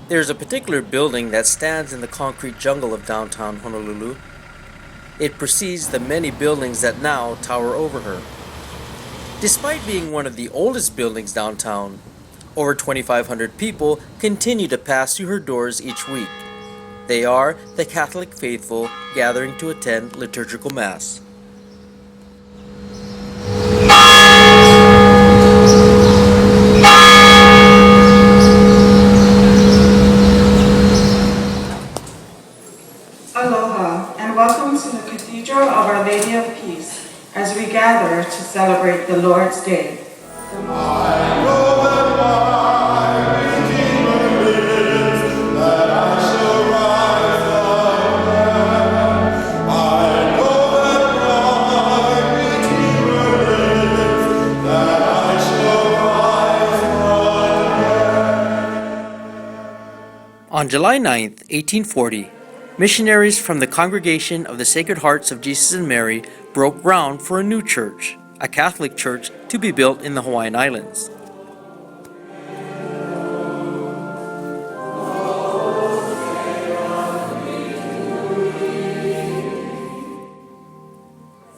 There's a particular building that stands in the concrete jungle of downtown Honolulu. It precedes the many buildings that now tower over her. Despite being one of the oldest buildings downtown, over 2,500 people continue to pass through her doors each week. They are the Catholic faithful gathering to attend liturgical Mass. Aloha, and welcome to the Cathedral of Our Lady of Peace as we gather to celebrate the Lord's Day. I know that my Redeemer lives, that I shall rise again. I know that my Redeemer lives, that I shall rise again. On July 9th, 1840, missionaries from the Congregation of the Sacred Hearts of Jesus and Mary broke ground for a new church, a Catholic church to be built in the Hawaiian Islands.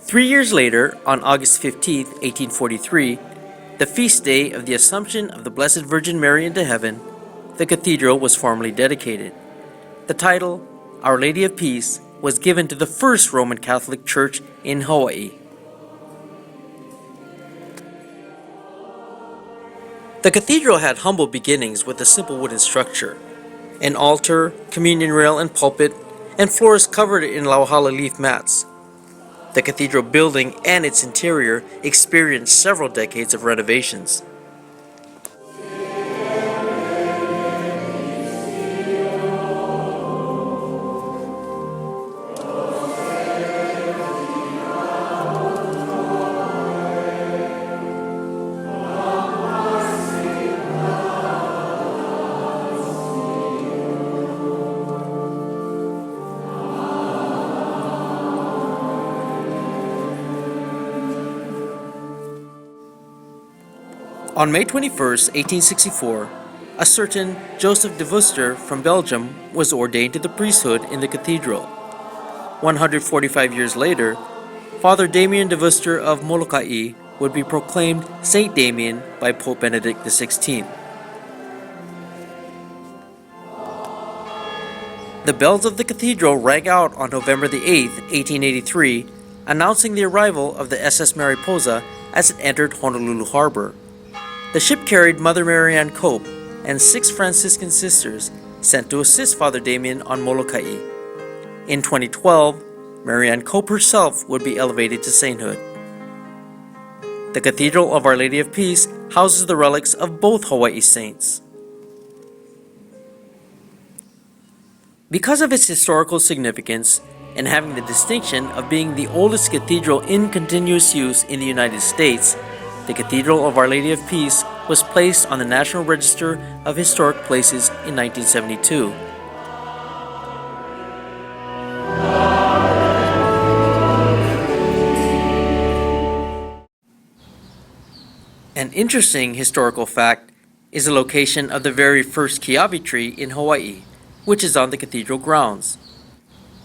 Three years later, on August 15th, 1843, the feast day of the Assumption of the Blessed Virgin Mary into heaven, the cathedral was formally dedicated. The title, Our Lady of Peace, was given to the first Roman Catholic church in Hawaii. The cathedral had humble beginnings with a simple wooden structure. An altar, communion rail and pulpit, and floors covered in lauhala leaf mats. The cathedral building and its interior experienced several decades of renovations. On May 21, 1864, a certain Joseph de Veuster from Belgium was ordained to the priesthood in the cathedral. 145 years later, Father Damien de Veuster of Molokai would be proclaimed Saint Damien by Pope Benedict XVI. The bells of the cathedral rang out on November the 8th, 1883, announcing the arrival of the SS Mariposa as it entered Honolulu Harbor. The ship carried Mother Mary Ann Cope and 6 Franciscan sisters sent to assist Father Damien on Molokai. In 2012, Mary Ann Cope herself would be elevated to sainthood. The Cathedral of Our Lady of Peace houses the relics of both Hawaii saints. Because of its historical significance and having the distinction of being the oldest cathedral in continuous use in the United States, the Cathedral of Our Lady of Peace was placed on the National Register of Historic Places in 1972. An interesting historical fact is the location of the very first kiawe tree in Hawaii, which is on the cathedral grounds.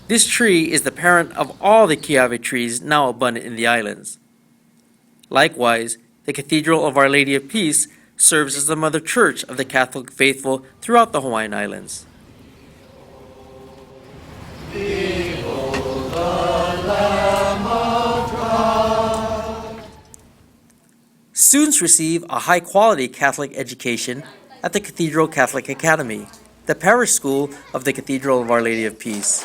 This tree is the parent of all the kiawe trees now abundant in the islands. Likewise, the Cathedral of Our Lady of Peace serves as the mother church of the Catholic faithful throughout the Hawaiian Islands. Behold the Lamb of God. Students receive a high-quality Catholic education at the Cathedral Catholic Academy, the parish school of the Cathedral of Our Lady of Peace.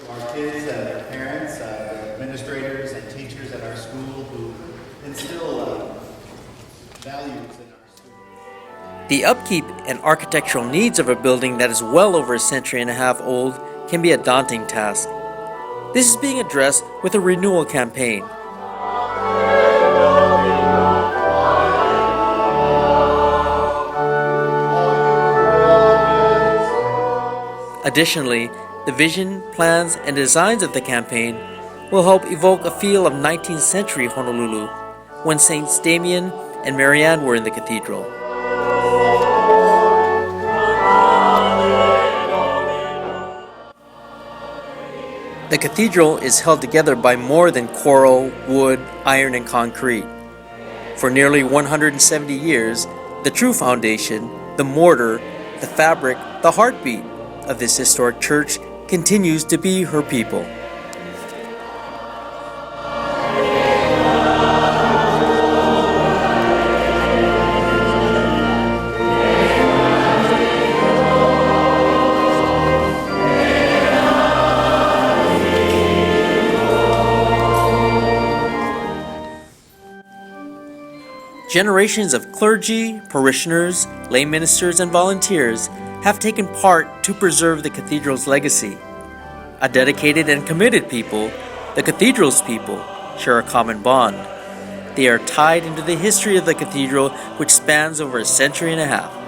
Our kids, their parents, the administrators and teachers at our school who instill values in our students. The upkeep and architectural needs of a building that is well over a century and a half old can be a daunting task. This is being addressed with a renewal campaign. Additionally, the vision, plans, and designs of the campaign will help evoke a feel of 19th century Honolulu, when Saints Damien and Mary Ann were in the cathedral. The cathedral is held together by more than coral, wood, iron, and concrete. For nearly 170 years, the true foundation, the mortar, the fabric, the heartbeat of this historic church continues to be her people. Generations of clergy, parishioners, lay ministers, and volunteers have taken part to preserve the cathedral's legacy. A dedicated and committed people, the cathedral's people, share a common bond. They are tied into the history of the cathedral, which spans over a century and a half.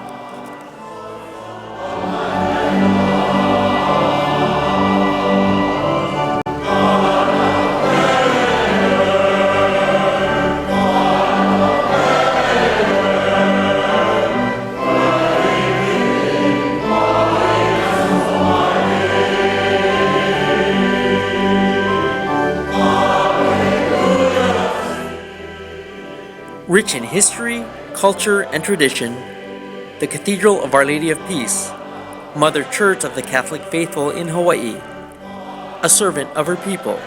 Rich in history, culture, and tradition, the Cathedral of Our Lady of Peace, Mother Church of the Catholic faithful in Hawaii, a servant of her people.